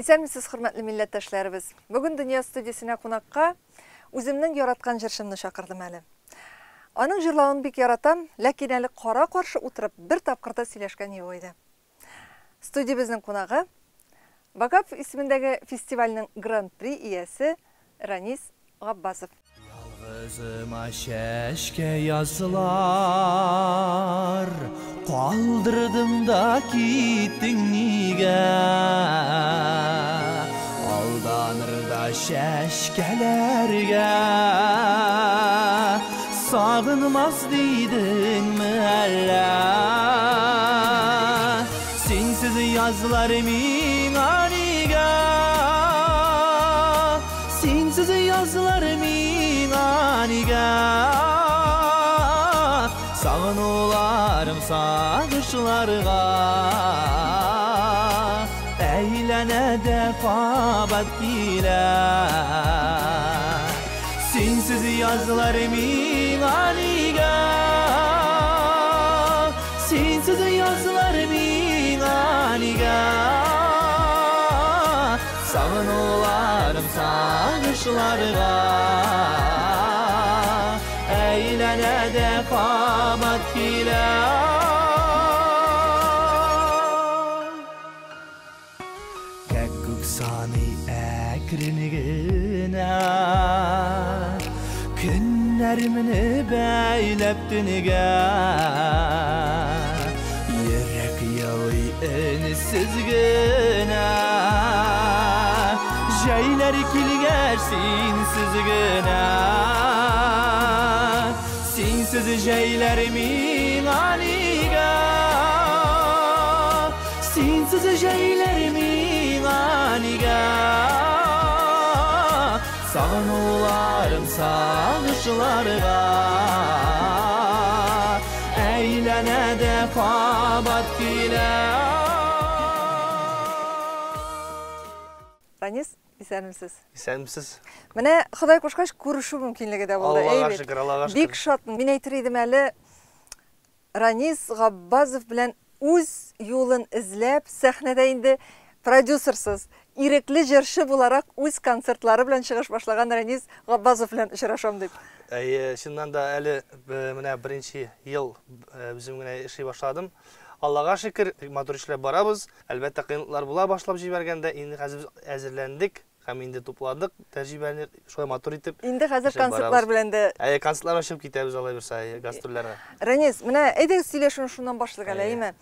Исәнмесез, хөрмәтле милләттәшләребез. Бүген Дөнья студиясенә кунакка үземнең яраткан җырчымны чакырдым әле. Аның җырлавын бик яратам, ләкин әле кара-каршы утырып бер тапкырда сөйләшкән юк иде. Студиябезнең кунагы Вагап исемендәге фестивальнең гран-при иясе Ранис Габбасов. Yalğızıma şəşkə yazılar, qaldırdım da gittin nigə. Aldanır da şəşkələrgə, sağınmaz deydin mi əllə? Sensiz yazlarımın anigə, sensiz yazlarımın anigə. Sağın olarım sağışlarga, əylənə dəfabat gilə. Sensiz yazlarımın anigə, sensiz yazlarımın anigə. Sağın olarım sağışlarga, əylənə dəfamat gilə. Gəqqük sani əqrinigənə, günlərimini bəyləb dünigə. Yürək yalı ensizgənə, Jeyler kilgersin sizgənə. Sensiz jeylerimin anigə, sensiz jeylerimin anigə. Sağın olarım sağışlarga, əylənə dəfabat gilə. Ранис, исәнмесез. Исәнмесез. Менә Ходай кушкач күрешү мөмкинлеге дә булды. Аллага шөкер, Аллага шөкер. Бик шатмын. Мин әйтер идем әле, Ранис Габбасов белән үз юлын эзләп, сәхнәдә инде продюсерсыз, ирекле җырчы буларак үз концертлары белән чыгыш башлаган Ранис Габбасов белән очрашам дип. Шуннан да әле менә беренче ел үзем генә эшли башладым. Аллага шөкер, матур эшләп барабыз. Әлбәттә кыенлыклар була, башлап җибәргәндә инде хәзер әзерләндек һәм инде тупладык, тәҗрибәне шулай матур итеп. Инде хәзер концертлар белән дә концертлар ашып китәбез алай берсә гастрольләргә. Ранис, менә әйдәгез сөйләшүне шуннан башлыйк әле, әйме?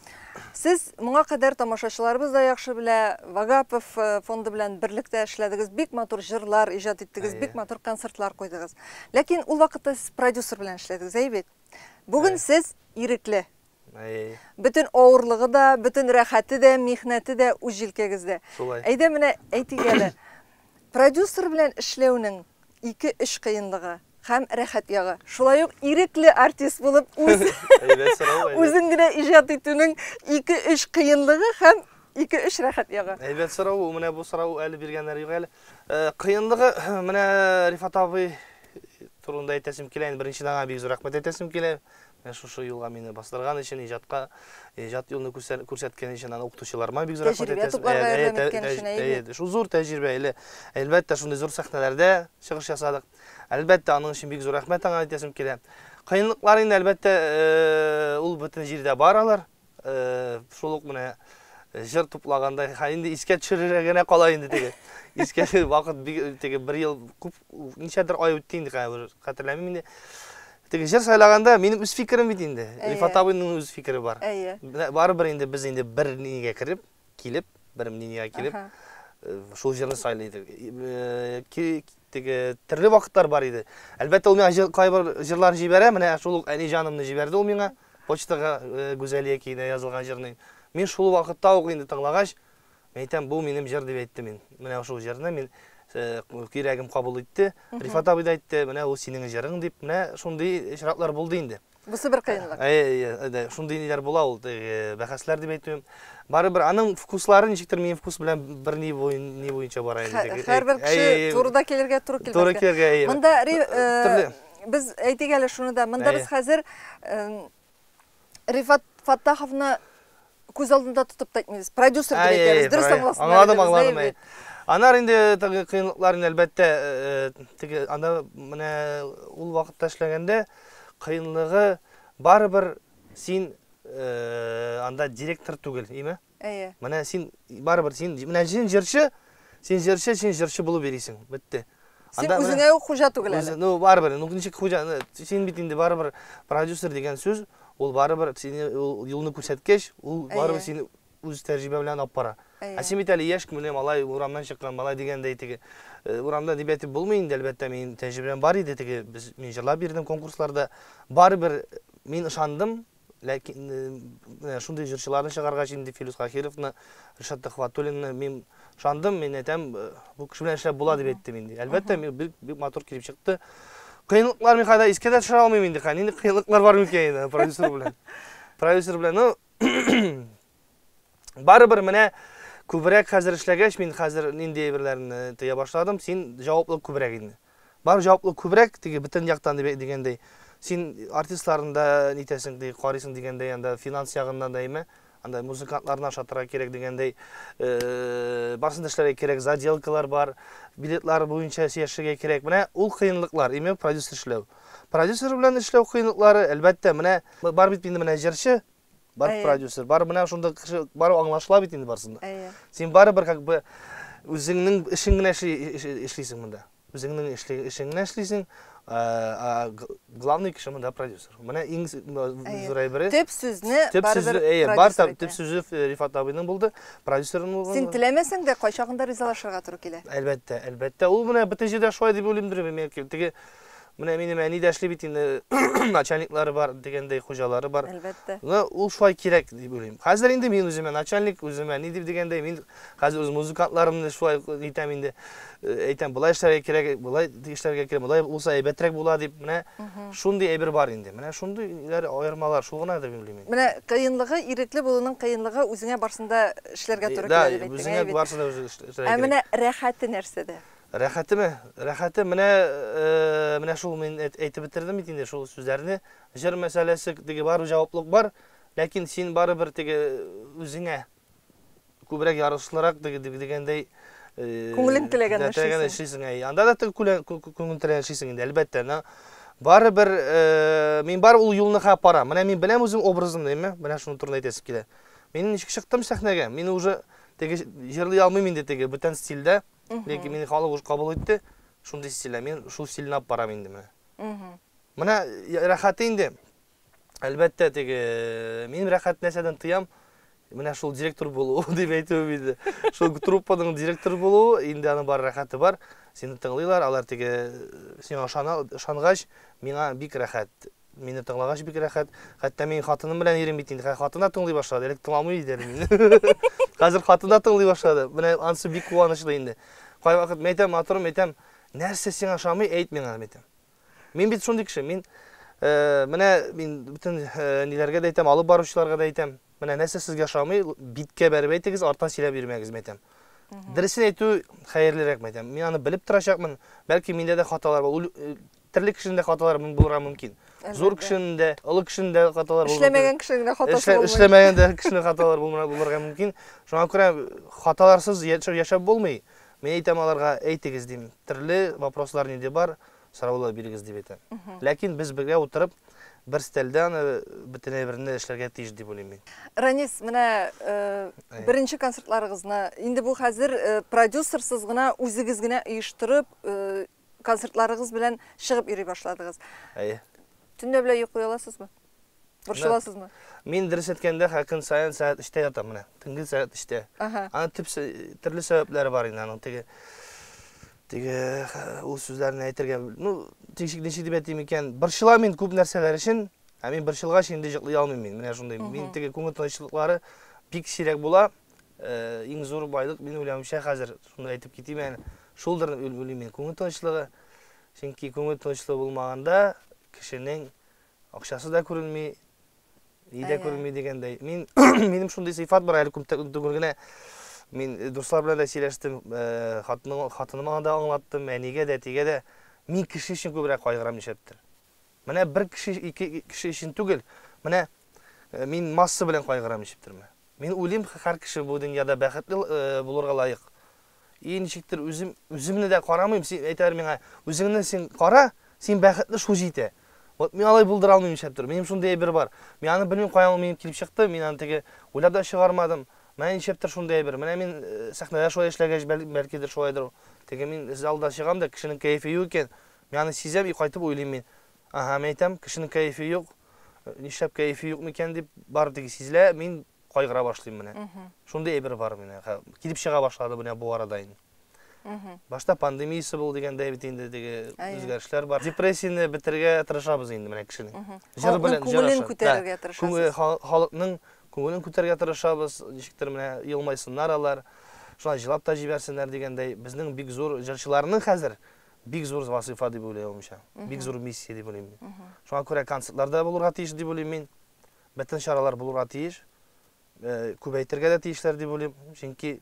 Сез моңа кадәр тамашачыларыбыз да яхшы белә, Вагапов фонды белән берлектә эшләдегез, бик матур җырлар иҗат иттегез, бик матур концертлар куйдыгыз. Ләкин ул вакытта сез продюсер белән эшләдегез, әйбит. Бүген сез ирекле. Bütün авырлыгы да, bütün рәхәте дә, михнәте дә үз җилкәгездә. Әйдә менә әйтик әле. Продюсер белән эшләүнең 2-3 кыенлыгы һәм рәхәт ягы. Шулай ук ирекле артист булып үзен генә иҗат итүнең 2-3 кыенлыгы һәм 2-3 рәхәт ягы. Әйбәт сорау, менә бу сорау әле биргәннәр юк әле. Кыенлыгы менә Рифат абый турында әйтәсем килә, беренчедән аңа бик зур рәхмәт әйтәсем килә. Шушы юлга мине бастырган өчен, иҗат юлны күрсәткән өчен аны укытучыларыма бик зур рәхмәт әйтәсем. Шу зур тәҗрибә. Әлбәттә шундый зур сәхнәләрдә чыгыш ясадык. Әлбәттә аның өчен бик зур рәхмәт аңа әйтәсем килә. Кыенлыклар инде әлбәттә ул бөтен җирдә баралар. Шул ук менә җыр туплаганда инде искә төшерергә генә кала инде теге. Искә вакыт теге 1 ел күп ничәдер ай үтте инде, хәтерләмим инде. Теге җыр сайлаганда минем үз фикерем бит инде. Рифат абыйның үз фикере бар. Барыбер инде без инде бер нигә килеп, бер мнениегә килеп, шул җырны сайлыйдык. Теге төрле вакытлар бар иде. Әлбәттә ул миңа кайбер җырлар җибәрә, менә шул әни җанымны җибәрде ул миңа. Почтага Гүзәлия киенә язылган җырны. Мин шул вакытта ук инде тыңлагач, әйтәм, бу минем җыр дип әйтте мин. Менә шул җырны мин кирәгем кабул итте. Рифат абый да әйтте, менә ул синең җырың дип, менә шундый ишаратлар булды инде. Бусы бер кыенлык. Шундый ниләр була ул, бәхәсләр дип әйтәм. Барыбер аның вкуслары ничектер минем вкус белән бер ни буенча бара иде. Һәрбер кеше турыда килергә туры килмәс. Туры килергә. Монда без әйтик әле шуны да. Монда без хәзер Рифат Фаттаховны көз алдында тутып та әйтмәйбез. Продюсер дип әйтәбез. Дөрес аңласыннар. Аңладым. Анар инде тагы кыйынлыкларын әлбәттә теге анда менә ул вакытта эшләгәндә кыйынлыгы барыбер син анда директор түгел, име? Әйе. Менә син барыбер син менә син җырчы булып йөрисең. Бетте. Син үзеңә үк хуҗа түгел әле. Ну барыбер, ничек хуҗа, син бит инде барыбер продюсер дигән сүз, ул барыбер сине юлны күрсәткәч, ул барыбер сине үз тәҗрибә белән алып бара. Син бит әле яшь менә малай урамнан чыккан малай дигәндәй теге урамда дип әйтеп булмый инде, әлбәттә мин тәҗрибәм бар иде теге мин җырлап бирдем конкурсларда. Барыбер мин ышандым, ләкин шундый җырчыларны чыгаргач инде Филус Хакировны, Ришат Тахватуллинны мин ышандым, мин әйтәм, бу кеше белән эшләп була дип әйттем инде. Әлбәттә бик матур килеп чыкты. Кыйынлыклар мин кайда искә дә төшерә алмыйм инде. Инде кыйынлыклар бар микән инде продюсер белән. Продюсер белән, ну барыбер менә күбрәк хәзер эшләгәч, мин хәзер нинди әйберләрне тыя башладым, син җаваплы күбрәк инде. Бар җаваплы күбрәк, теге бөтен яктан дигәндәй. Син артистларында нитәсең, карыйсың дигәндәй, анда финанс ягыннан да име, анда музыкантларны ашатырга кирәк дигәндәй, барсын да эшләргә кирәк, заделкалар бар, билетлар буенча яшәргә кирәк. Менә ул кыенлыклар, име продюсер эшләү. Продюсер белән эшләү кыенлыклары, әлбәттә, менә бар бит инде менә җырчы, бар продюсер, бар менә шунда кеше бар аңлашыла бит инде барсында. Син барыбер как бы үзеңнең эшең генә эшлисең монда. Үзеңнең эшең генә эшлисең, главный кеше монда продюсер. Менә иң зур әйбере. Төп сүзне барыбер бар төп сүзе Рифат абыйның булды, продюсерның булды. Син теләмәсәң дә кайчагында ризалашырга туры килә. Әлбәттә, ул менә бөтен җирдә шулай дип уйлыймдыр мен. Теге менә минем әни дә эшли бит инде, начальниклары бар, дигәндәй хуҗалары бар. Әлбәттә. Ул шулай кирәк дип уйлыйм. Хәзер инде мин үземә начальник, үземә ни дип дигәндәй, мин хәзер үз музыкантларымны шулай әйтәм инде. Әйтәм, булай эшләргә кирәк, булай эшләргә кирәк, булай булса әйбәтрәк була дип, менә шундый әйбер бар инде. Менә шундый аермалар, шул гына дип уйлыйм. Менә кыенлыгы, ирекле булуның кыенлыгы үзеңә барсында эшләргә туры килә дип әйтәм. Да, үзеңә барсында эшләргә кирәк. Менә рәхәте нәрсәдә? Рәхәтеме? Рәхәте менә шул мин әйтеп бетердем бит инде шул сүзләрне. Җыр мәсьәләсе теге бар, җаваплык бар, ләкин син барыбер теге үзеңә күбрәк ярышлырак дигәндәй күңелең теләгән эшлисең. Анда да күңелең теләгән эшлисең инде, әлбәттә. Барыбер мин бар ул юлны хәп бара. Менә мин беләм үзем образымны, әйме? Менә шуны турында әйтәсем килә. Мин ничек чыктым сәхнәгә? Мин уже теге җырлый алмыйм инде теге бүтән стильдә. Ләкин мине халык уж кабул итте, шундый стильдә. Мин шул стильне алып барам инде менә. Менә рәхәте инде. Әлбәттә теге мин рәхәт нәрсәдән тыям. Менә шул директор булу дип әйтү иде. Шул труппаның директор булу, инде аның бар рәхәте бар. Сине тыңлыйлар, алар теге сиңа ышангач, миңа бик рәхәт. Мине тыңлагач бик рәхәт. Хәтта мин хатыным белән йөрим бит инде. Хатына тыңлый башлады. Элек тыңламый иде мине. Хәзер хатына тыңлый башлады. Менә анысы бик куанычлы инде. Кай вакыт мәйтәм, матурым әйтәм, нәрсә сиңа ошамый, әйт миңа әйтәм. Мин бит шундый кеше. Мин менә мин бүтән ниләргә дә әйтәм, алып баручыларга да әйтәм. Менә нәрсә сезгә ошамый, биткә бәреп әйтегез, артан сөйләп йөрмәгез әйтәм. Дөресен әйтү хәерлерәк әйтәм. Мин аны белеп торачакмын. Бәлки миндә дә хаталар бар. Төрле кешенең дә хаталары булырга мөмкин. Зур кешенең дә, олы кешенең дә хаталар булыр. Эшләмәгән кешенең дә хатасы булмый. Эшләмәгән дә кешенең хаталары булырга мөмкин. Шуңа күрә хаталарсыз яшәп булмый. Мен әйтәм аларга, әйтегез дим. Төрле вопрослар нидә бар, сораулар бирегез дип әйтәм. Ләкин без бергә утырып бер стелдән бөтен әйберне эшләргә тиеш дип уйлыйм мин. Ранис, менә беренче концертларыгызны инде бу хәзер продюсерсыз гына үзегез генә оештырып концертларыгыз белән чыгып йөри башладыгыз. Төнлә белән йоклый аласызмы? Борчыласызмы? Мин дөрес әйткәндә һәр сайын сәгать 3-тә ятам менә. Төнге сәгать 3-тә. Аны төрле сәбәпләре бар инде аның теге ул сүзләрне әйтергә, ну, тишик дип әйтим икән. Борчыла мин күп нәрсәләр өчен, мин борчылгач инде йоклый алмыйм мин. Менә шундый. Мин теге күңел тынычлыклары бик сирәк була. Иң зур байлык мин уйлавымча хәзер шуны әйтеп китим әнә. Шулдыр уйлыйм мин күңел тынычлыгы. Чөнки күңел тынычлыгы булмаганда кешенең акчасы да күренми, идә күренми дигәндәй. Минем шундый сыйфат бар әле күп генә. Мин дуслар белән дә сөйләштем, хатыныма да аңлаттым, әнигә дә, тигә дә. Мин кеше өчен күбрәк кайгырам нишләптер. Менә бер кеше, ике кеше өчен түгел. Менә мин масса белән кайгырам нишләптер. Мен ойлаймын, һәр кеше бу дөньяда бәхетле булырга лайык. Ничектер үземне дә карамыйм, син әйтәр миңа, үзеңне син кара, син бәхетле шул җитә. Вот мен алай булдыра алмыйм шәп тор. Минем шундый бер бар. Мен аны белмим каян минем килеп чыкты, мин аны теге уйлап да чыгармадым. Мен шәп тор шундый бер. Менә мин сәхнәдә шулай эшләгәч бәлкидер шулайдыр. Теге мин залда чыгам да кешенең кайфы юк икән. Мен аны сизәм, и кайтып уйлыйм мин. Ага, мен әйтәм, кешенең кайфы юк. Нишләп кайфы юк микән дип бар теге сизлә, мин кайгыра башлыйм менә. Шундый бер бар менә. Килеп чыга башлады менә бу арада инде. Башта пандемиясы был дигәндә бит инде теге үзгәрешләр бар. Депрессияны бетергә тырышабыз инде менә кешенең. Җыр белән күңелен күтәрергә тырышабыз. Халыкның күңелен күтәрергә тырышабыз. Ничектер менә елмайсыннар алар. Шулай җылап та җибәрсеннәр дигәндәй, безнең бик зур җырчыларның хәзер бик зур вазифа дип уйлыйм мин. Бик зур миссия дип уйлыйм мин. Шуңа күрә концертларда булырга тиеш дип уйлыйм мин. Бөтен чаралар булырга тиеш. Күбәйтергә дә тиешләр дип уйлыйм. Чөнки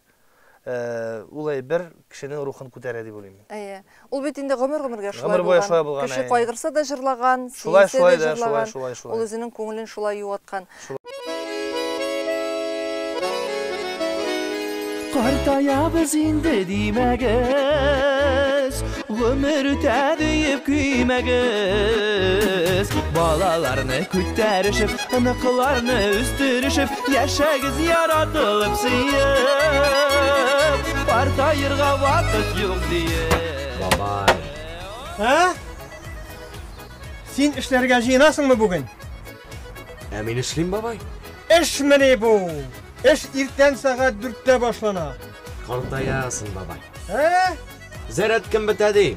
улай бер кешенең рухын күтәрә дип уйлыйм. Әйе. Ул бит инде гомергә шулай булган. Кеше кайгырса да җырлаган, шулай да җырлаган. Ул үзенең күңелен шулай юаткан. Картаябыз инде димәгез, гомер үтә дип көймәгез. Балаларны күтәрешеп, аныкларны үстерешеп, яшәгез яратылып сөеп. Картаерга вакыт юк диеп. Бабай. Син эшләргә җыенасыңмы бүген? Мин эшлим, бабай. Эш менә бу. Эш иртән сагат 4-тә башлана. Картаясың, бабай. Зәрәт кем бетәди?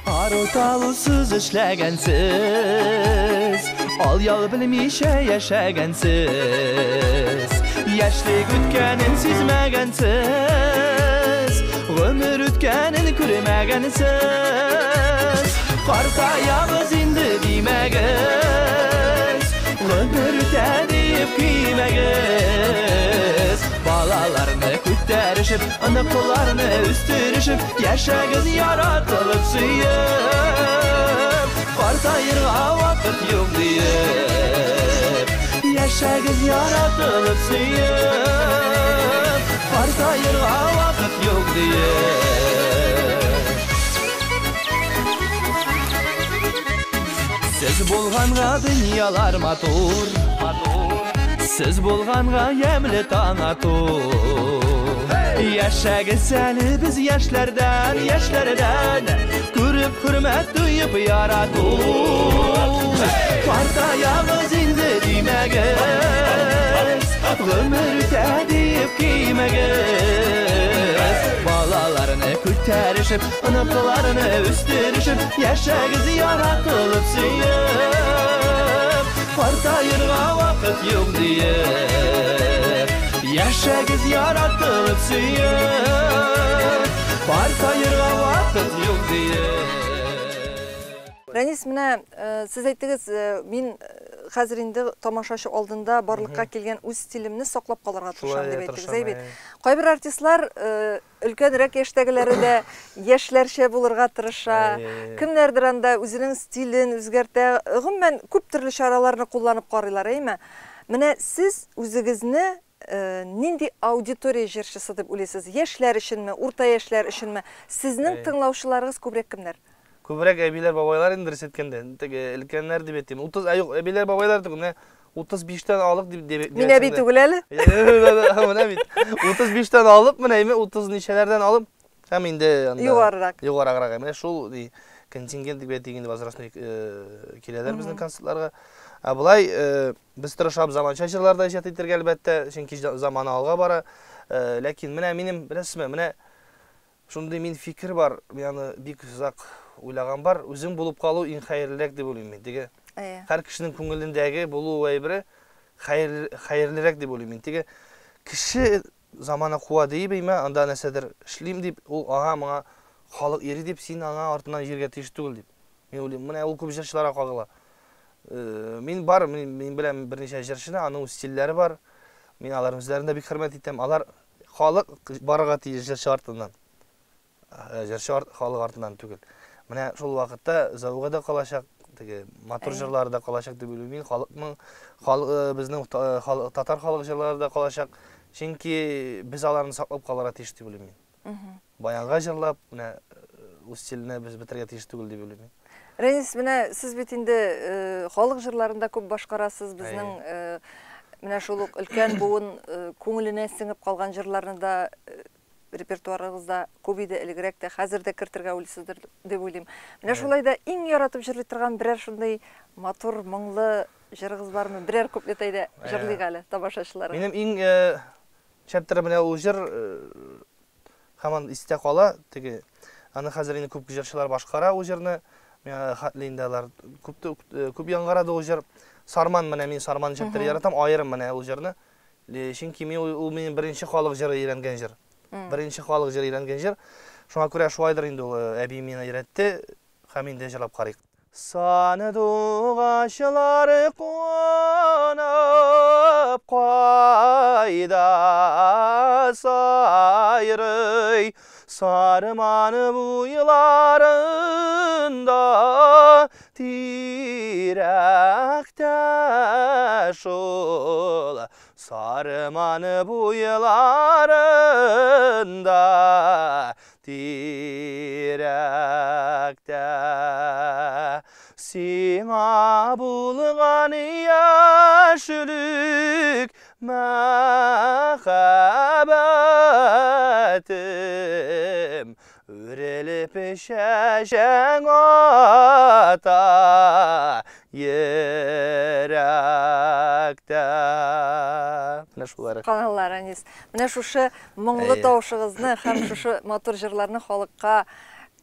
Аруталусыз эшләгәнсез, ал-ял белмичә яшәгәнсез, яшьлек үткәнен сизмәгәнсез, гомер үткәнен күрмәгәнсез. Картаябыз инде димәгез, гомер үтә дип көймәгез. Балаларны күтәрешеп, аныкларны үстерешеп, яшәгез яратылып сөеп. Картаерга вакыт юк диеп, яшәгез яратылып сөеп. Картаерга вакыт юк диеп. Сез булганга дөньялар матур, Сез булганга ямлы танату. Яшәгез әле без яшьләрдән, күреп хөрмәт туеп ярату. Картаябыз инде димәгез, гомер үтә дип көймәгез. Балаларны күтәрешеп, аныкларны үстерешеп, яшәгез яратылып сөеп. Картаерга вакыт юк диеп, яшәгез яратылып сөеп. Картаерга вакыт юк диеп. Рәнис, менә сез әйттегез, мин хәзер инде тамашачы алдында барлыкка килгән үз стилемне саклап калырга тырышам дип әйттегез, әйбит. Кайбер артистлар өлкәнрәк яшьтәгеләре дә яшьләрчә булырга тырыша. Кемнәрдер анда үзенең стилен үзгәртә. Гомумән күп төрле чараларны кулланып карыйлар, әйме? Менә сез үзегезне нинди аудитория җырчысы дип уйлыйсыз? Яшьләр өченме, урта яшьләр өченме? Сезнең тыңлаучыларыгыз күбрәк кемнәр? Күбрәк әбиләр бабайлар инде әйткәндә, теге өлкәннәр дип әйтәм. 30 юк, әбиләр бабайлар түгел, 35-тән алып дип. Мин әби түгел әле. Менә бит. 35-тән алып, менә 30 ничәләрдән алып, һәм инде анда югарырак. Менә шул контингент дип әйтгәндә возрастной киләләр безнең концертларга. Булай без тырышабыз заманча җырларда иҗат итәргә әлбәттә, чөнки заманы алга бара. Ләкин менә минем беләсезме, менә шундый мин фикер бар, яны бик узак уйлаган бар, үзең булып калу иң хәерлерәк дип уйлыйм мин. Теге һәр кешенең күңелендәге булу әйбере хәерлерәк дип уйлыйм мин. Теге кеше заманы куа дибейме, анда нәрсәдер эшлим дип, ул ага моңа халык ири дип, син аңа артыннан җиргә тиеш түгел дип. Мин уйлыйм, менә ул күп җырчыларга кагыла. Мин бар, мин беләм берничә җырчыны, аның стильләре бар. Мин аларның үзләренә бик хөрмәт итәм. Алар халык барырга тиеш җырчы артыннан. Җырчы халык артыннан түгел. Менә шул вакытта зауга да калачак, теге матур жырлары да калачак деп ойлойм. Халыкның безнең татар халык жырлары да калачак. Чөнки без аларны саклап калырга тиеш дип ойлойм. Баянга жырлап, менә үз стилне без бетерергә тиеш түгел дип ойлойм. Рәнис, менә сез бит инде халык жырларында күп башкарасыз, безнең менә шул ук өлкән буын күңеленә сеңеп калган жырларны да репертуарыгызда күп иде, элегрәк тә, хәзер дә кертергә уйлыйсыздыр дип уйлыйм. Менә шулай да иң яратып җырлый торган берәр шундый матур, моңлы җырыгыз бармы? Берәр куплет әйдә җырлыйк әле тамашачыларга. Минем иң чәптер менә ул җыр һаман истә кала. Теге аны хәзер инде күп җырчылар башкара ул җырны. Мен хатлыйндалар күп яңгырады ул җыр. Сарман менә мин Сарман чәптер яратам, аерым менә ул җырны. Чөнки ул минем беренче халык җыры өйрәнгән җыр. Беренче халык җыры өйрәнгән җыр. Шуңа күрә шулайдыр инде ул әби мине өйрәтте. Һәм инде җырлап карыйк. Саны дугачлары кунып кайда сайрый, Sarmanı buylarında tirekte şol. Sarmanı buylarında tirekte. Sina bulgan yaşlük mehabetim Örelip şeşen ata yürekte. Менә шулары. Каналлар, Рәнис. Менә шушы моңлы тавышыгызны һәм шушы матур җырларны халыкка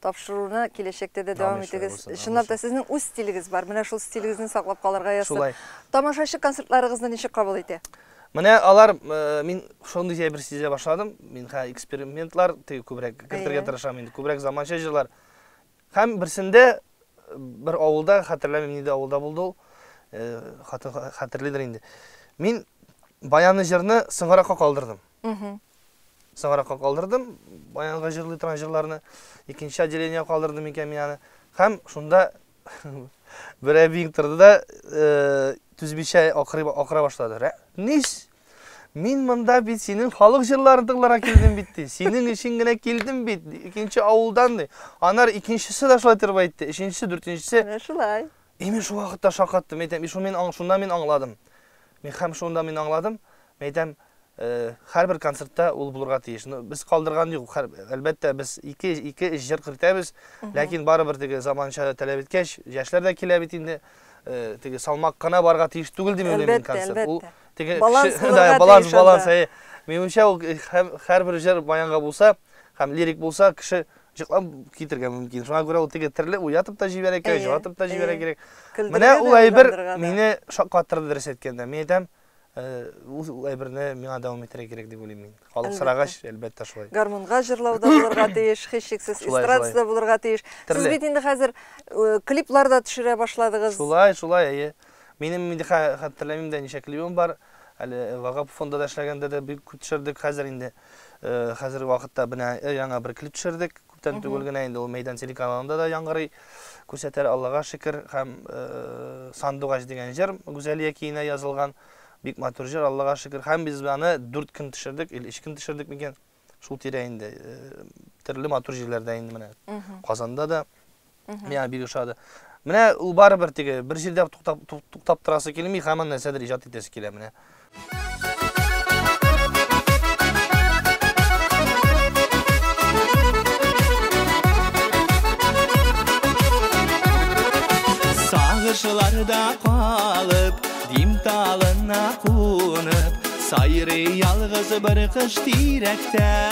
тапшыруны киләчәктә дә дәвам итегез. Чынлап та сезнең үз стилегез бар. Менә шул стилегезне саклап калырга ясап. Тамашачы концертларыгызны ничек кабул итә? Менә алар мин шундый бер сизә башладым. Мин экспериментлар күбрәк кертергә тырышам инде. Күбрәк заманча җырлар. Һәм берсендә бер авылда, хәтерләмим нидә авылда булды ул. Хәтерлидер инде. Мин баяны җырны сыңаракка калдырдым. Сыңаракка калдырдым. Баянга җырлый торган җырларны икенче отделение калдырдым икән мин аны. Һәм шунда бер әбиң торды да түзбичә акыра башлады. Ниш? Мин монда бит синең халык җырларын тыңларга килдем бит. Синең өчен генә килдем бит. Икенче авылдан ди. Анар икенчесе дә шулай торып әйтте. Өченчесе, дүртенчесе. Менә шулай. Мен шу вакытта шакаттым. Әйтәм, шунда мин аңладым. Мен һәм шунда мин аңладым. Әйтәм, һәрбер концертта ул булырга тиеш. Без калдырган юк. Әлбәттә без ике җыр кертәбез. Ләкин барыбер теге заманча таләп иткәч, яшьләр дә килә бит инде. Теге салмак кына барга тиеш түгел дип уйлыйм концерт. Ул теге баланс. Менимчә ул һәрбер җыр баянга булса, һәм лирик булса, кеше җырлап китергә мөмкин. Шуңа күрә ул теге төрле уятып та җибәрә кирәк, җыратып та җибәрә кирәк. Менә ул әйбер мине шаккаттырды дөрес әйткәндә. Мен әйтәм, ул әйберне миңа дәвам итәргә кирәк дип уйлыйм мин. Халык сорагач, әлбәттә шулай. Гармонга җырлауда булырга тиеш, һичшиксез эстрадада булырга тиеш. Сез бит инде хәзер клипларда төшерә башладыгыз. Шулай. Минем инде хәтерләмим дә ничә клипым бар. Әле Вагап фондында эшләгәндә дә бик күп төшердек. Хәзер инде хәзерге вакытта бина яңа бер клип төшердек. Күптән түгел генә инде ул Мәйдан телеканалында да яңгырый. Күрсәтәр, Аллага шөкер, һәм Сандугач дигән җыр Гүзәлия киенә язылган бик матур җыр, Аллага шөкер. Һәм biz аны 4 көн төшердек, 3 көн төшердек микән? Шул тирә инде төрле матур җирләрдә инде менә. Казанда да миңа бик ошады. Менә ул барыбер теге бер җирдә туктап торасы килми, һәман нәрсәдер иҗат итәсе килә менә. Sağışlarda kalıp, dimtalına kunup, sayrı yalğız bir kış tirekte.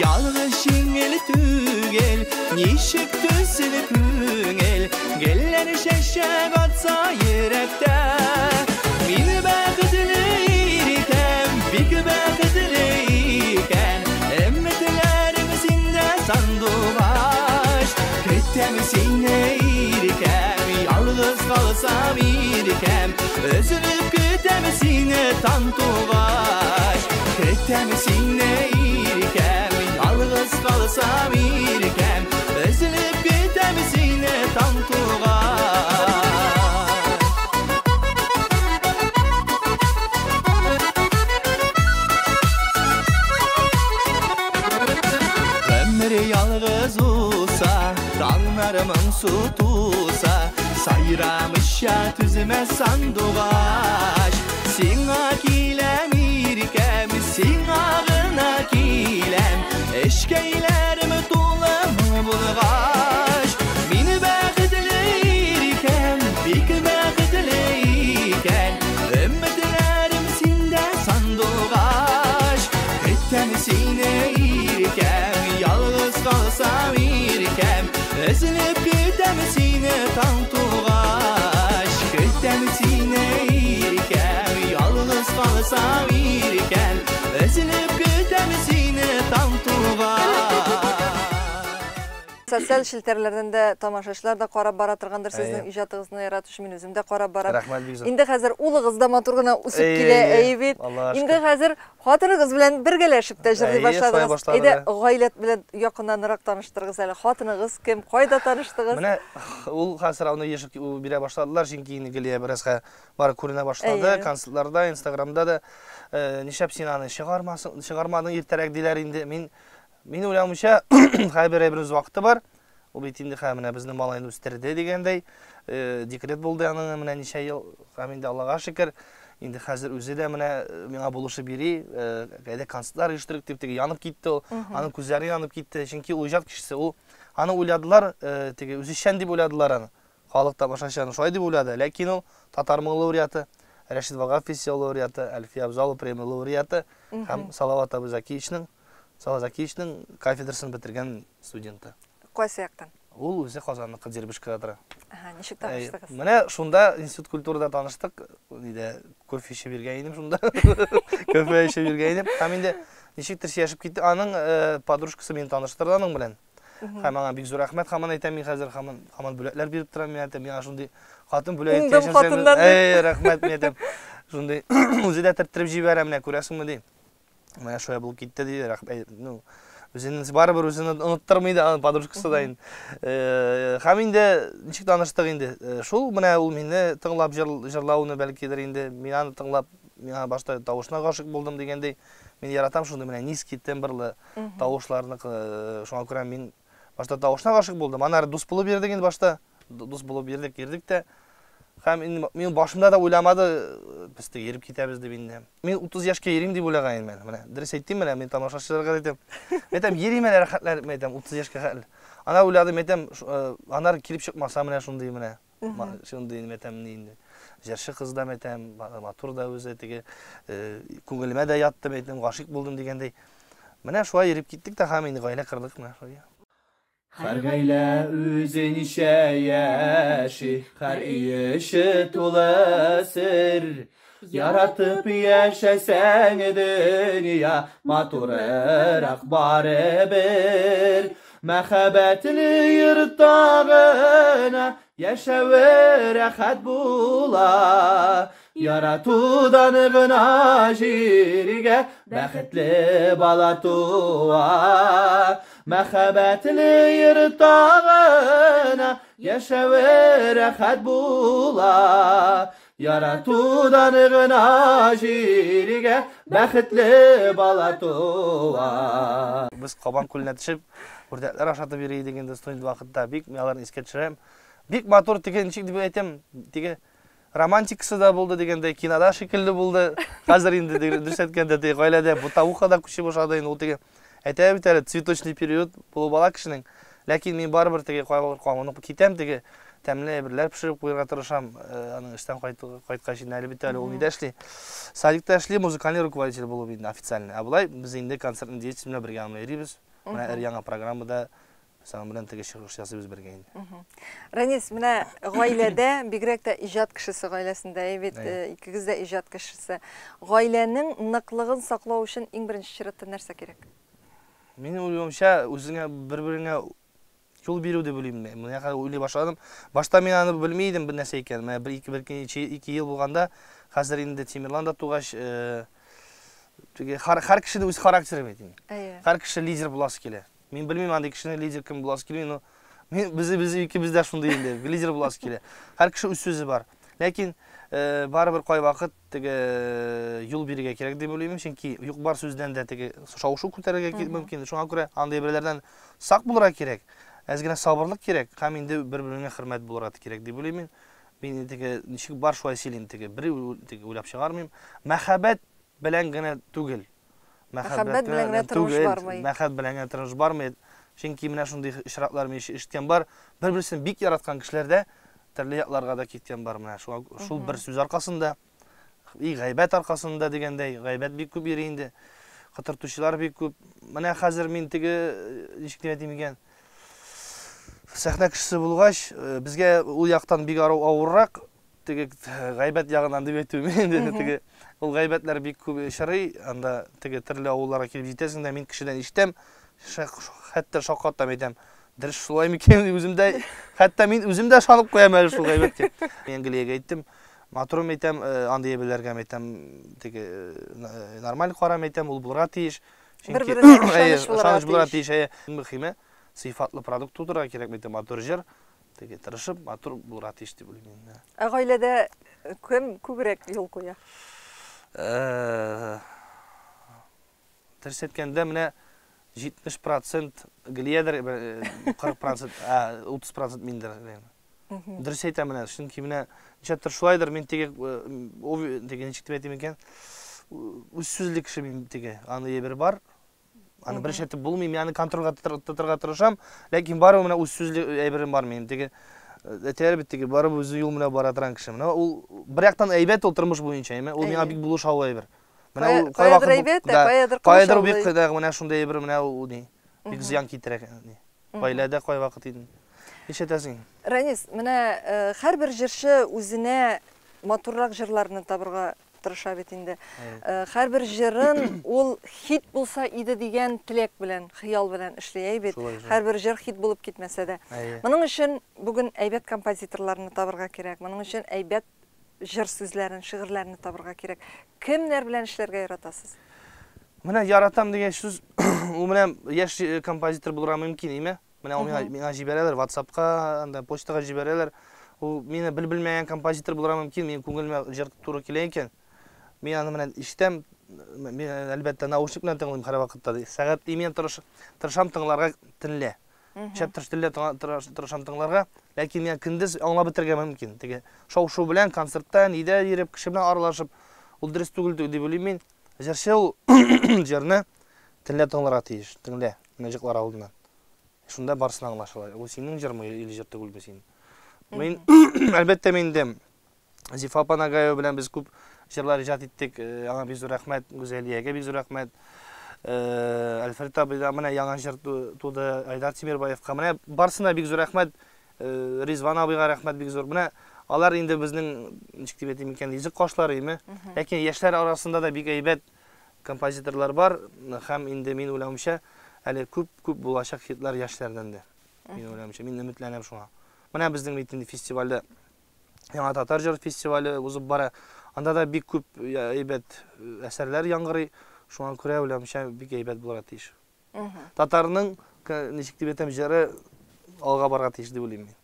Yalğız şingel tügel, nişik tüsül küngel, geller şeşek atsa yürekte. Min bəqidliyken, bik bəqidliyken, emmetlerimizinde sanduğaş, kettemizine irken, yalğız kalsam irken, özülüp kettemizine tantuğaş, kettemizine irken, yalğız kalsam irken, özülüp kettemizine tantuğaş. su tusa sayramışa tüzüme sandugaş Sina kilem irkem sinağına kilem eşkeylerimi tulam bulgaş Mini bağıdlıyken bik bağıdlıyken Ümmetlerim sinde sandugaş Ettem sine irkem yalnız kalsam irkem Özünüp gittem sine tantugaş Gittem sine irkem yalnız kalsam irkem Özünüp gittem sine tantugaş Sosyal şilterlerden de tamaşaçılar da qarab bara turgandır sizin ijatыңызны yaratышы мен özüm de qarab bara. Rahmat Bigzor. Indi hazır ulığız da maturguna usip kile eyibet. Indi hazır hatırıгыз bilen birgeleşip de jırdy başladınız. Ede gaylet bilen yakındanırak tanıştırgız әле. Hatınıгыз kim, qayda tanıştınız? Mine ул hazır onu yaşıp bire başladılar çünkü yine geliye birazga bara көрüne başladı. Konsertlarda, Instagramda da nişap sinanı çıgarmadın erterek diler indi. Мен ойлаймынша қайбір біріміз уақыты бар. Ол бетінде мына біздің малайны өстерді дегендей декрет болды аның мына неше ел қаменде Аллаға шүкір. Енді қазір өзі де мына меңа болушы бері қайда концерттар ұйыштырып деп янып кетті ол. Аның көздері янып кетті. Чөнки ол ижат кішісі ол аны ойладылар, өзі шән деп ойладылар аны. Халық тамашашаны шулай деп ойлады. Ләкин ол Татармың лауреаты, Рәшид Вағап фестиваль лауреаты, Әлфия Абзалов премия лауреаты һәм Салават Абузакиевичнің кафедрасын бітірген студенті. Қайсы яқтан? Ол өзі Қазанлық Дербіш кадры. Нешік таныштыңыз? Міне шунда институт культурада таныштық. Кофе ішіп бергенім шунда. Кофе ішіп бергенім. Һәм енді нешіктір шешіп кетті. Аның подружкасы мені таныштырды аның білен. Һәм аңа бик зур рахмет. Хаман айтам мен қазір хаман бүләкләр беріп тұрам. Мен айтам мен шундай хатын бүләк етешін. Рахмет мен айтам. Шундай өзі де тірттіріп жіберем міне көресің дей. Мына шоя болып кетті дейді, рахмет. Өзінің барыбір өзін ұныттырмайды, подружкасы да енді. Һәм енді нешік таныштық енді. Шул мына ол мені тыңлап жырлауыны бәлкедір енді. Мен аны тыңлап, мен башта тауышына ғашық болдым дегендей. Мен яратам шунда мына низкий тембрлы тауышларны. Шуңа көрә мен башта тауышына ғашық болдым. Анары дос болып бердік енді башта. Дос болып ердік те. Һәм мен башымда да ойламады, біз де еріп кетеміз деп енді. Мен 30 яшқа ереймін деп ойлағайын мен. Міне, дұрыс айттым мен, мен тамашашыларға айтам. Айтам, ереймін әлі рахатлар, мен айтам 30 яшқа хәл. Ана ойладым, айтам, анар келіп шықмаса міне шундай міне. Шундай мен айтам енді. Жерші қыз да айтам, матур да өзі теге көңіліме де яттым, айтам, ғашық болдым дегендей. Міне шуа еріп кеттік та һәм енді ғайлә қырдық міне шуа. Her gayle üzün işe yaşi, her işi tulasır. Yaratıp yaşasan dünya, maturerak bari bir. Mehabetli yırtağına, yaşavı rahat bula. Yaratudan gına jirge, bəxtli bala tuva. Mehabetli yırtağına yaşavı rahat bula. Yaratudan gına jirge bəxtli bala tuva. Biz Qaban Kölüne düşüp, ördekler aşatı biri degende stüdent vaqtda bik melalarını esке düşürem. Bik motor degen nechik deb aytam, dege romantikası da buldu degende kinoda şekilli buldu. Hazır indi dürüst aytkanda de gaylada bu tavuqa da күші boşada indi. Ул dege aytay bitari цветочный период бұл бала кишинең. Ләкин мен барыбер теге кайгылып китәм теге тәмле берләр пешереп куярга тырышам. Аның эштән кайткач әле бит әле ул нидә эшли? Садикта эшли, музыкальный руководитель булып инде официально. А булай без инде концертны деятельне бергә алып Менә яңа программада сәгым белән теге чыгыш ясыйбыз бергә инде. Рәнис, менә гаиләдә бигрәк тә иҗат кешесе гаиләсендә, бит икегез дә иҗат кешесе. Гаиләнең ныклыгын саклау өчен иң беренче чиратта нәрсә кирәк? Мин уйлыймча, үзеңә бер-береңә юл бирү дип уйлыйм. Менә уйлый башладым. Башта мин аны белмәйдем бер нәрсә икән. Менә 1-2 ел булганда, хәзер инде Тимирланда тугач, һәр кешенең үз характеры бит. Һәр кеше лидер буласы килә. Мин белмим андый кешенең лидер кем буласы килә, но без икебез дә шундый инде, лидер буласы килә. Һәр кеше үз сүзе бар. Ләкин барыбер кай вакыт теге юл бирергә кирәк дип уйлыйм, чөнки юк бар сүздән дә теге шау-шу күтәрергә мөмкин. Шуңа күрә андый бирләрдән сак булырга кирәк. Әзгене сабырлык керек, һәм инде бер-береңә хөрмәт булырга кирәк дип уйлыйм. Мин теге ничек бар шулай сөйлим теге, бер теге уйлап чыгармыйм. Мәхәббәт белән генә түгел. Мәхәббәт белән генә тормыш бармый. Мәхәббәт белән генә тормыш бармый. Чөнки менә шундый ишратлар мин ишеткән бар. Бер-берсен бик яраткан кешеләрдә төрле якларга да киткән бар менә. Шул бер сүз аркасында, гайбәт аркасында дигәндәй, гайбәт бик күп йөри инде. Кытыртучылар бик күп. Менә хәзер мин теге ничек дип әйтим икән? Сәхнә кешесе булгач, безгә ул яктан бик авыррак, теге гайбәт ягынан дип әйтү инде теге ул гайбәтләр бик күп шырый, анда теге төрле авылларга килеп җитәсең дә мин кешедән ишетәм, хәтта шаккатам әйтәм, дөрес шулай микән үземдә, хәтта мин үземдә шанып куям әле шул гайбәткә. Мин Англиягә әйттем, матурым әйтәм, андый белергә әйтәм, теге нормаль карам әйтәм, ул булырга тиеш. Бер-беренә ышаныч булырга тиеш. Мөхиме сыйфатлы продукт тудырга кирәк әйтәм, матур җыр, теге тырышып, матур булырга тиеш дип уйлыйм. Гаиләдә кем күбрәк юл куя? Дөрес әйткәндә менә 70% Глиядер, 40%, 30% миндер. Дөрес әйтәм менә, чөнки менә ничектер шулайдыр, мин теге ничек дип әйтим икән, үз сүзле кеше мин теге, аны бер бар. Аны бер шәйтеп булмыйм, аны контрольгә тотырга тырышам, ләкин барыбер менә үз сүзле әйберем бар минем. Теге әтәр бит теге барыбер үз юл менә бара торган кеше. Менә ул бер яктан әйбәт ул тормыш буенча, ул миңа бик булышау әйбер. Менә ул кайдыр әйбәт, кайдыр бик менә шундый әйбер менә ул бик зыян китерә. Гаиләдә кай вакыт инде. Ишетәсең. Рәнис, менә һәрбер җырчы үзенә матуррак җырларны табырга тырыша бит инде. Һәрбер җырын ул хит булса иде дигән теләк белән, хыял белән эшләй бит. Һәрбер җыр хит булып китмәсә дә. Моның өчен бүген әйбәт композиторларны табырга кирәк. Моның өчен әйбәт җыр сүзләрен, шигырьләрне табырга кирәк. Кемнәр белән эшләргә яратасыз? Менә яратам дигән сүз, ул менә яшь композитор булырга мөмкин име? Менә ул миңа җибәрәләр, WhatsApp-ка, анда почтага җибәрәләр. Ул мине белмәгән композитор булырга мөмкин, мин күңелемә җыр туры килә икән. Мин аны менә ишетәм, мин әлбәттә наушник белән тыңлыйм һәр вакытта. Сәгать имен тырышам тыңларга төнлә. Шәптер төнлә тырышам тыңларга, ләкин мин көндез аңлап бетергә мөмкин. Теге шау-шу белән концертта, нидә йөреп, кеше белән аралашып, ул дөрес түгел дип уйлыйм мин. Җырчы ул җырны төнлә тыңларга тиеш, төнлә, мөҗиклар алдыннан. Шунда барсын аңлашыла. Ул синең җырмы или җыр түгелме син? Мин әлбәттә миндә Зифа Панагаева белән без күп җырлар иҗат иттек. Аңа бик зур рәхмәт, Гүзәлиягә бик зур рәхмәт. Альфред абыйга менә яңа җыр туды, Айдар Тимербаевка менә барсына бик зур рәхмәт. Ризван абыйга рәхмәт бик зур. Менә алар инде безнең ничек дип әйтим икән, язык кашлары име. Ләкин яшьләр арасында да бик әйбәт композиторлар бар һәм инде мин уйлавымча әле күп булачак хитлар яшьләрдән дә. Мин уйлавымча, мин өметләнәм шуңа. Менә безнең бит фестивальдә Яңа Татар җыр фестивале узып бара. Анда да бик күп әйбәт әсәрләр яңгырый. Шуңа күрә уйлавымча бик әйбәт булырга тиеш. Татарның ничек дип әйтәм, җыры алга барырга тиеш дип уйлыйм мин.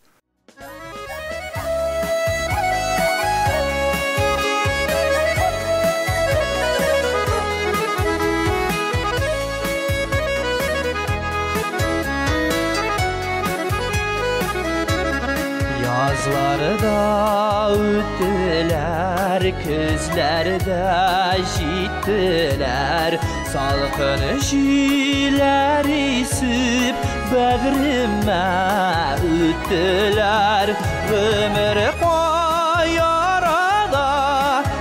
Yazlarda öttüler, közlerde jittiler, salqın jiler isib bəğrimə öttüler. Ömür qoyar arada,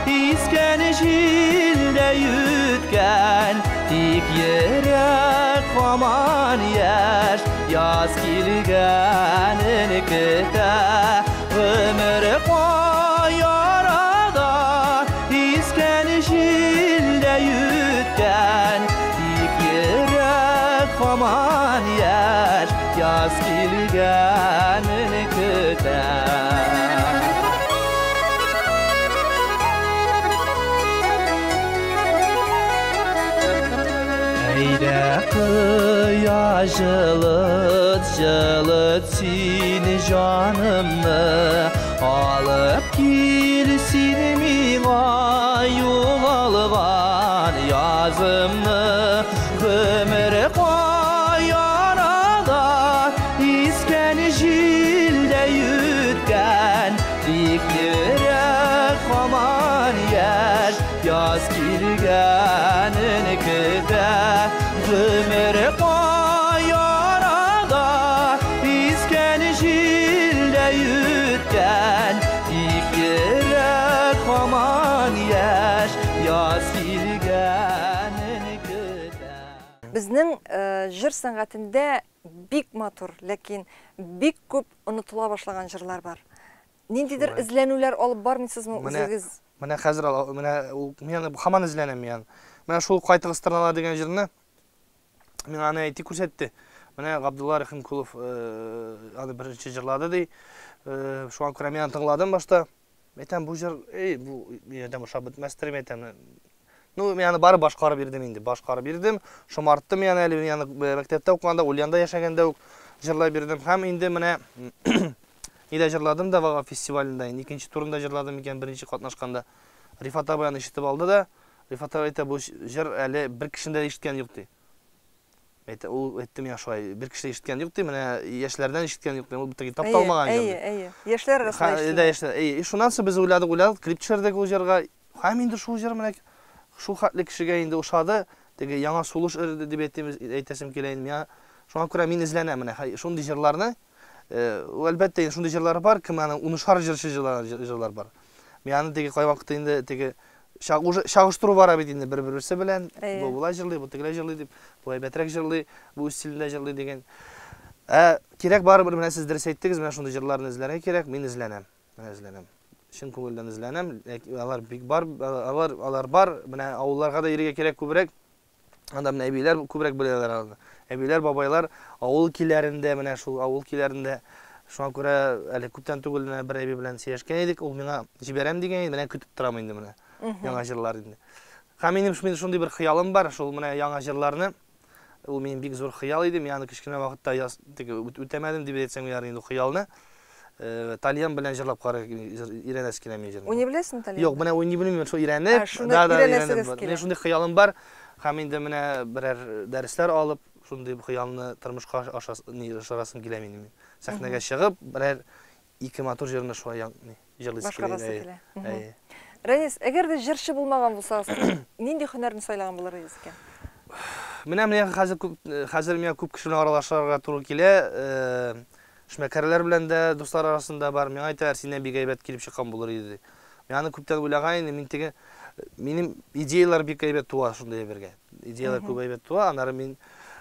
isken jildə yütkən, tik yerə qaman yaş, yaz kilgənin kütə. Ömür qoyar arada, isken jildə yütkən, tik yerə qaman yaş, yaz kilgənin kütə. Eydə qıya jılıt sin canımı, alıp kilsin miğa yuvalğan yazımı. Ömür qoyar arada, Diktirek aman yaş yaz kirgenin kide Gümür koyarada isken jilde yütten Diktirek aman yaş yaz kirgenin kide Bizning jir san'atında bik matur, lekin bik ko'p unutula başlagan jırlar var. Nindidir izlenuvlar olib bormaysizmi o'zingiz? Mana hozir men hamon izlanem yani. Mana shu qayta qistirnalar degan jirni men ana aytib ko'rsatdi. Mana Abdulla Rahimkulov ana birinchi jirladi dey. Şu an ko'ra men tingladim boshda. Aytam bu jir, bu yerda o'sha bitmasdir aytam. Ну, men bari boshqarib berdim endi. Boshqarib berdim. Shomartdim yani maktabda o'qiganda, Ulyanda yashaganda jirlab berdim. Ham endi mana Ida jırladım da vaga festivalindayın. İkinci turunda jırladım iken birinci katnaşkanda. Rifat abayan işitip aldı da Rifat abayta bu jır eli bir kişinde işitken yoktu. O ettim ya şu ay bir kişide işitken yoktu. Mene yaşlardan işitken yoktu. O bir tapta olmagan jırdı. İyi. Yaşlar arasında işitken. Yaşlar. İyi. Şundan sonra biz uyladık. Klip çıkardık o jırga. Hem indi şu jır mene şu hatlı kişiye indi uşadı. Dege yana soluş deb aytasım keleyim ya. Şu an men izlenem mene. Şunday jırlarni elbette şunday jırlar var ki mana unuşar jırlar var. Yani tege koy vaqtda endi tege şağıştırуу var abi endi bir-birisi bilen bu bulay jırlay, bu tegele jırlay deb, bu aybetrek jırlay, bu stilinde jırlay degen. Kerek baribir mena siz ders aytdingiz, men şunday jırlarni izlerge kerek, men izlenem. Men izlenem. Şin ko'ngildan izlenem. Alar big bar, alar bar, mena avullarga da yerige kerek ko'proq. Anda mena ebiler ko'proq bileler aldı. Ebiler babaylar avul kilerinde mena şu avul kilerinde şu an ko'ra ali ko'pdan tugul bir ebi bilen seyashgan edik. Ul menga jiberem degen, mena kütüp turam endi mena. Yangi jırlar endi. Ha menim şunday bir xiyalim bar, şol mena yangi jırlarni ul mening bek zo'r xiyal edim. Yani kichkina vaqtda o'tamadim deb aytsam yer endi xiyalni. Talyan bilen jırlap qara irenes kelem jırlar. Oyni bilasizmi talyan? Yo'q, mena oyni bilmayman, şu irenip, men şunday xiyalim bar. Ham endi mena birer dersler alıp şunday bu xiyalni turmushga oshirasım kelem endi. Sahnaga chiqib, birer 2 motor jırni şu jırlay kelem. Renis, eğer de jırchi bulmagan bolsanız, nindi hünärni saylagan bolarsiz ekan? Mena hazır men ko'p kishi bilan aralashishga to'g'ri kele. Shmakareler bilan da do'stlar arasında bar. Men aytar, sendan bek aybat kelib chiqqan bo'lar edi. Meni ko'pdan o'ylagan, men tege mening ideyalar bek aybat tuva shunday bergan. Ideyalar ko'p aybat tuva, anari men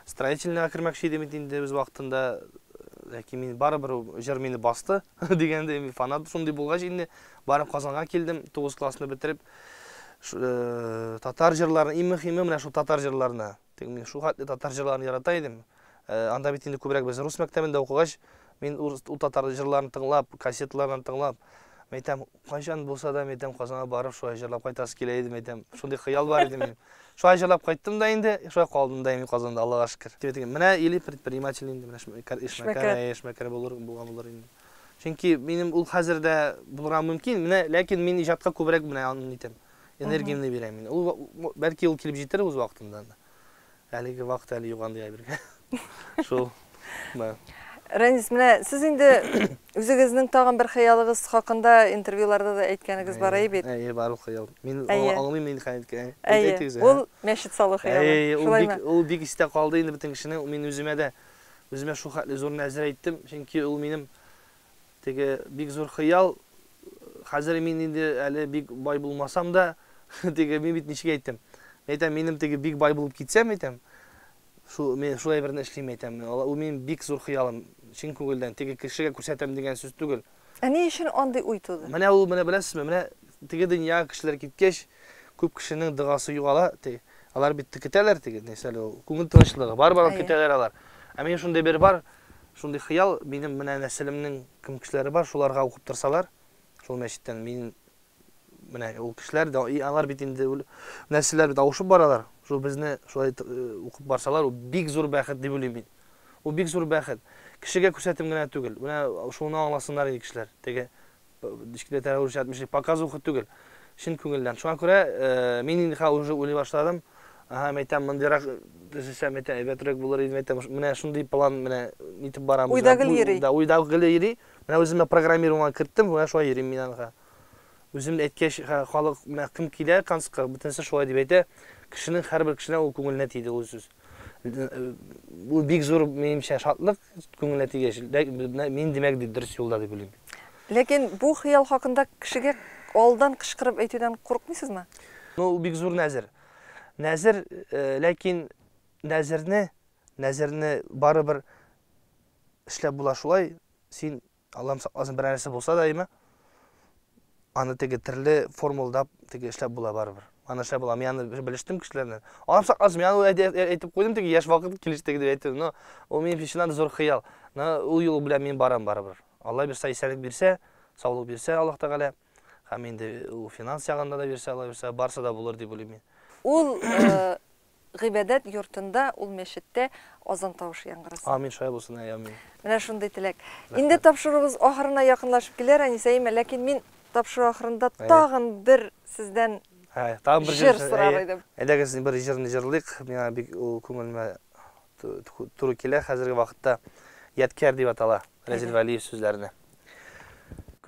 stроительныйга kirmoqchi edim endi biz vaqtida. Lekin men baribir jir meni bastı deganda men fanat shunday bo'lgach endi barib Qozonga keldim, 9 klassni bitirib tatar jırlarını, immi mena şu tatar jırlarını, men şu hatlı tatar jırlarını yarataydım. Anda bit endi ko'proq biz rus maktabында o'qigach, men u tatar jırlarını tinglab, kasetlarni tinglab, aytam qachon bo'lsa da aytam Qozonga barib shu jırlab qaytasi keleydim aytam. Shunday xiyal bar edi men. Shu jırlab qaytdim da endi, shu qoldim da men Qozonda, Allohga shukr. Mena eli предприниматель endi, mena ishmakar bo'lur endi. Chunki menim ul hozirda bo'lgan mumkin, lekin men ijodga ko'proq mena aytam. Energiyamni beraman. U balki ul kelib jetar o'z vaqtimdan. Haligi vaqt hali yo'g'anday bergan. Shu. Renis, mena siz endi o'zingizning tag'in bir xayolingız haqida intervyularda da aytganingiz bor edi. Bor xayol. Men olmayman endi aytdingiz. Ul masjid salı xayoli. Ul bek iste qoldi endi bütün kishini men o'zime shu xatli zo'r nazar aytdim. Chunki ul menim tege bek zo'r xayol. Hozir men endi hali bek boy bo'lmasam da tege men bitnishiga aytdim. Aytam menim tege bek boy bo'lib ketsam aytam. Men shu yerda ishlayman aytam. U mening bek zo'r xiyolim. Chin ko'ngildan tege kishiga ko'rsatam degan so'z tugul. Ani ishini onday o'y tug'di. Mana u bilasizmi? Mana tege dunyo kishilar ketgach, ko'p kishining duosi yo'qala, alar bitta ketalar tege. Masalan, ko'ngil tinchligi baribir ketalar alar. Men shunday bir bar, shunday xiyol mening mana naslimning kim kishilari bor, shularga o'qib tursalar, şol masjiddan men mana u kishilar alar bitinde nasllar bit avuşib boralar. Shu bizni shulay o'qib borsalar, u bek zo'r baxt deb o'ylayman. U bek zo'r baxt. Kishiga ko'rsatimgina tugul. Mana shuni anglasinlar kishilar. Tege ishkida tayyorlash atmishlik pokaz o'qib tugul. Shin ko'ngildan. Shunga ko'ra men endi уже o'ylay boshladim. Aytam bundaroq desam aytam aybatroq bo'lar edi aytam. Mana shunday plan mana nitib boramiz. Uydagi yeri. Uydagi yeri Менә үземә программированиега киттем, менә шулай йөрим мин анга. Үзем әйткәч, халык кем килә концертка, бөтенсе шулай дип әйтә. Кешенең һәрбер кешенә ул күңеленә тиде ул сүз. Бу бик зур минемчә шатлык күңеленә тигәч, мин димәк дөрес юлда дип уйлыйм. Ләкин бу хыял хакында кешегә алдан кычкырып әйтүдән курыкмыйсызмы? Ну, ул бик зур нәзер. Нәзер, ләкин нәзерне барыбер эшләп була шулай. Син Аллам сакласын бер нәрсә булса да, әйме? Аны теге төрле формулдап теге эшләп була барыбер. Аны эшләп була. Мен аны белештем кешеләрне. Аллам сакласын, мен аны әйтеп куйдым теге яшь вакыт килештеге дип әйттем. Но ул минем өчен зур хыял. Ул юл белән мин барам барыбер. Алла бирсә, исәнлек бирсә, саулык бирсә, Аллаһ Тәгалә, һәм инде ул финанс ягында да бирсә, Алла бирсә, барса да булыр дип уйлыйм мин. Ул гыйбадәт йортында, ул мәчеттә азан тавышы яңгырасын. Амин, шулай булсын, амин. Менә шундый теләк. Инде тапшыруыбыз ахырына якынлашып килер, Әнисәйме, ләкин мин тапшыру ахырында тагын бер сездән Тагын бер җыр сорар идем. Әйдәгез бер җырны җырлыйк. Миңа бик ул күңелемә туры килә хәзерге вакытта. Яткәр дип атала Разил Вәлиев сүзләренә.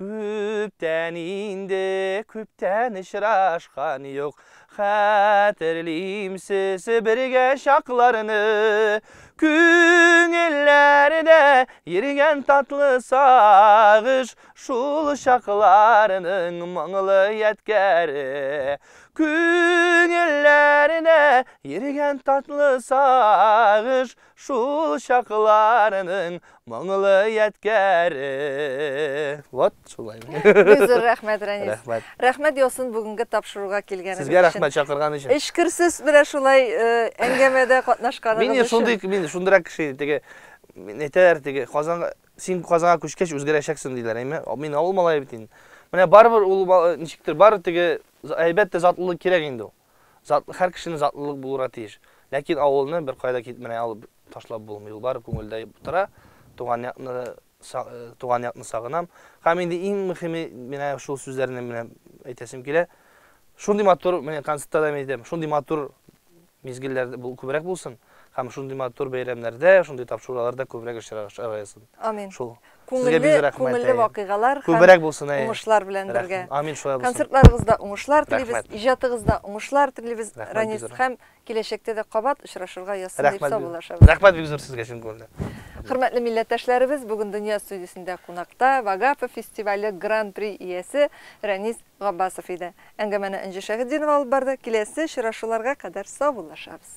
Күптән инде, күптән очрашкан юк, хәтерлим сез бергә чакларны. Күңелләрдә йөргән татлы сагыш, шул чакларның моңлы яткәре. Күңелләрдә йөргән татлы сагыш, шул чакларның моңлы яткәре. Вот шулай. Бик зур рәхмәт, Рәнис. Рәхмәт. Рәхмәт ясын бүгенге тапшыруга килгәнегез Сезгә рәхмәт чакырган өчен. Эшкерсез бер шулай әңгәмәдә катнашканыгыз өчен. Мин шундырак кеше теге әйтәләр теге Казанга, син Казанга күчкәч үзгәрәчәксең диләр, әйме? Мин авыл малае бит инде. Менә барыбер ул ничектер бар теге әйбәттә затлылык кирәк инде ул. Һәр кешенең затлылык булырга тиеш. Ләкин авылны бер кайда китмәй алып ташлап булмый. Ул барып күңелдә тора, туган якны сагынам. Һәм инде иң мөһиме менә шул сүзләрне менә әйтәсем килә. Шундый матур, менә концертта да әйтәм, шундый матур мизгелләрдә күбрәк булсын. Һәм шундый матур бәйрәмнәрдә, шундый тапшыруларда күбрәк очрашсын. Амин. Шул. Күңелле вакыйгалар күбрәк булсын, уңышлар белән бергә. Амин, шулай булсын. Концертларыгызда уңышлар телибез, иҗатыгызда уңышлар телибез, Рәнис, һәм киләчәктә дә кабат очрашырга ясын дип саулашабыз. Рәхмәт бик зур сезгә шул күңелдә. Хөрмәтле милләттәшләребез, бүген Дөнья студиясендә кунакта Вагапов фестивале Гран-при иясе Рәнис Габбасов иде. Әңгәмәне Энҗе Шәһидинова алып барды. Киләсе очрашуларга кадәр саулашабыз.